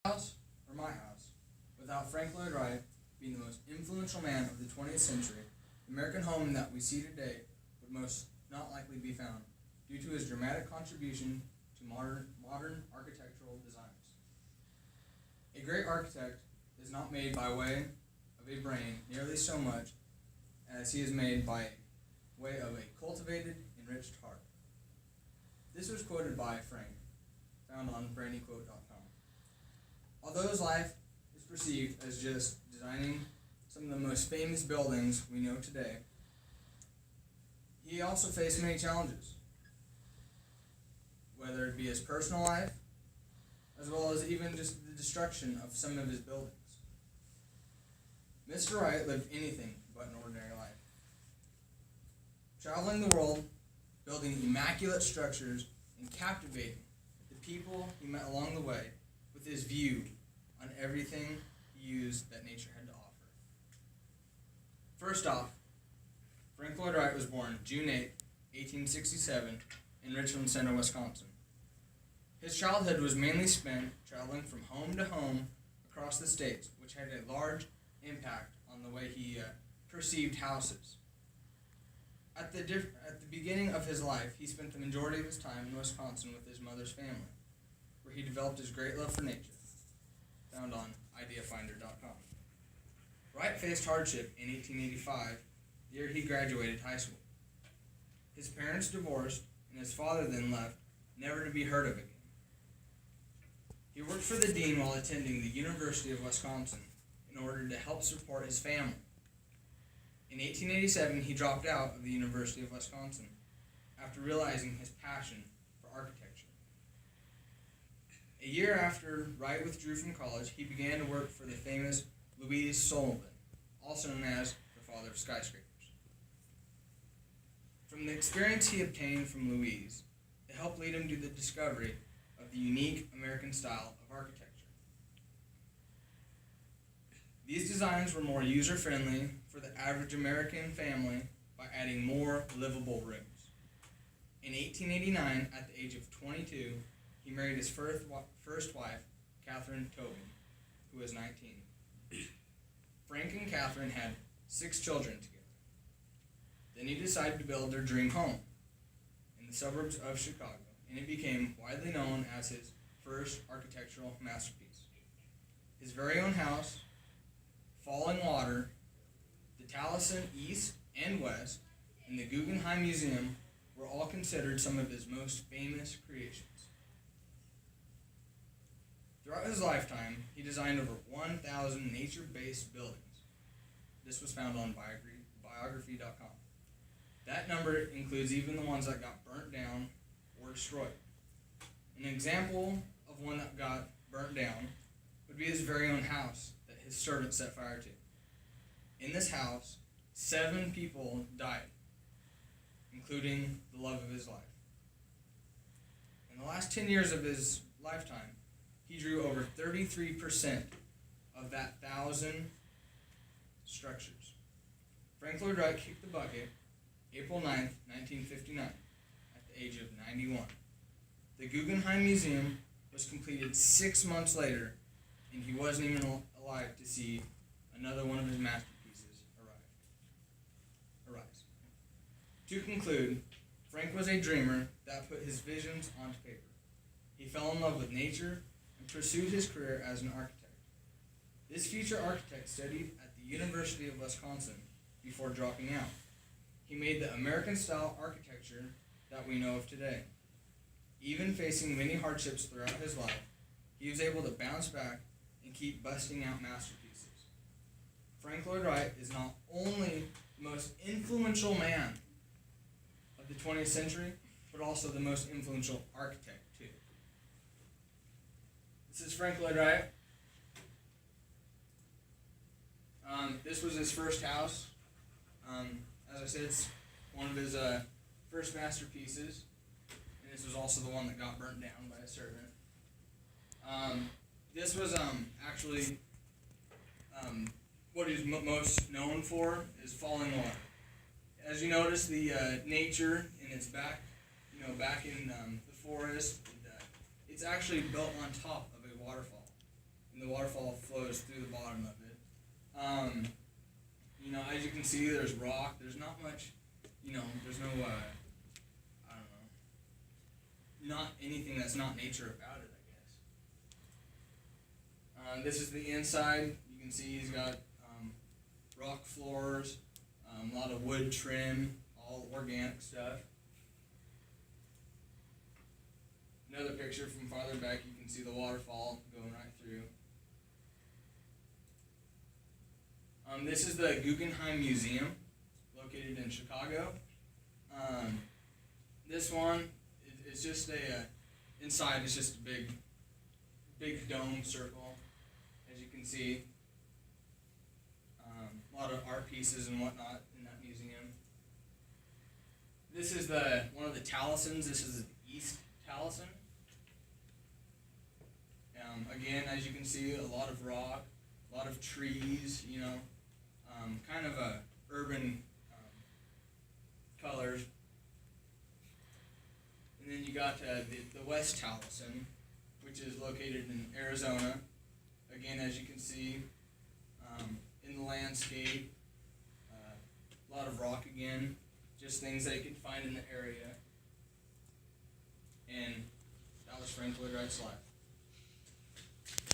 House or my house, without Frank Lloyd Wright being the most influential man of the 20th century, the American home that we see today would most not likely be found, due to his dramatic contribution to modern architectural designs. A great architect is not made by way of a brain nearly so much as he is made by way of a cultivated, enriched heart. This was quoted by Frank, found on brandyquote.com. Although his life is perceived as just designing some of the most famous buildings we know today, he also faced many challenges, whether it be his personal life, as well as even just the destruction of some of his buildings. Mr. Wright lived anything but an ordinary life, traveling the world, building immaculate structures, and captivating the people he met along the way with his view on everything he used that nature had to offer. First off, Frank Lloyd Wright was born June 8, 1867, in Richland Center, Wisconsin. His childhood was mainly spent traveling from home to home across the states, which had a large impact on the way he perceived houses. At the beginning of his life, he spent the majority of his time in Wisconsin with his mother's family, where he developed his great love for nature, found on ideafinder.com. Wright faced hardship in 1885, the year he graduated high school. His parents divorced, and his father then left, never to be heard of again. He worked for the dean while attending the University of Wisconsin in order to help support his family. In 1887, he dropped out of the University of Wisconsin after realizing his passion for architecture. A year after Wright withdrew from college, he began to work for the famous Louise Sullivan, also known as the father of skyscrapers. From the experience he obtained from Louise, it helped lead him to the discovery of the unique American style of architecture. These designs were more user-friendly for the average American family by adding more livable rooms. In 1889, at the age of 22, he married his first wife, Catherine Tobin, who was 19. Frank and Catherine had 6 children together. Then he decided to build their dream home in the suburbs of Chicago, and it became widely known as his first architectural masterpiece. His very own house, Falling Water, the Taliesin East and West, and the Guggenheim Museum were all considered some of his most famous creations. Throughout his lifetime, he designed over 1,000 nature-based buildings. This was found on biography.com. That number includes even the ones that got burnt down or destroyed. An example of one that got burnt down would be his very own house that his servant set fire to. In this house, 7 people died, including the love of his life. In the last 10 years of his lifetime, he drew over 33% of that 1,000 structures. Frank Lloyd Wright kicked the bucket April 9th, 1959, at the age of 91. The Guggenheim Museum was completed 6 months later, and he wasn't even alive to see another one of his masterpieces arise. To conclude, Frank was a dreamer that put his visions onto paper. He fell in love with nature and pursued his career as an architect. This future architect studied at the University of Wisconsin before dropping out. He made the American-style architecture that we know of today. Even facing many hardships throughout his life, he was able to bounce back and keep busting out masterpieces. Frank Lloyd Wright is not only the most influential man of the 20th century, but also the most influential architect, too. This is Frank Lloyd Wright. This was his first house. As I said, it's one of his first masterpieces, and this was also the one that got burnt down by a servant. This was actually what he's most known for is Falling Water. As you notice, the nature in its back, back in the forest, it's actually built on top of a waterfall. goes through the bottom of it. You know, as you can see, there's rock. There's not much, you know, there's no, I don't know, not anything that's not nature about it, I guess. This is the inside. You can see he's got rock floors, a lot of wood trim, all organic stuff. Another picture from farther back, you can see the waterfall going right through. This is the Guggenheim Museum, located in Chicago. This one is just inside it's just a big dome circle, as you can see. A lot of art pieces and whatnot in that museum. This is one of the Talisons. This is the East Talison. Again, as you can see, a lot of rock, a lot of trees, you know, kind of a urban colors. And then you got the West Talison, which is located in Arizona. Again, as you can see, in the landscape, a lot of rock again, just things that you can find in the area. And that was Frank Lloyd Wright's life.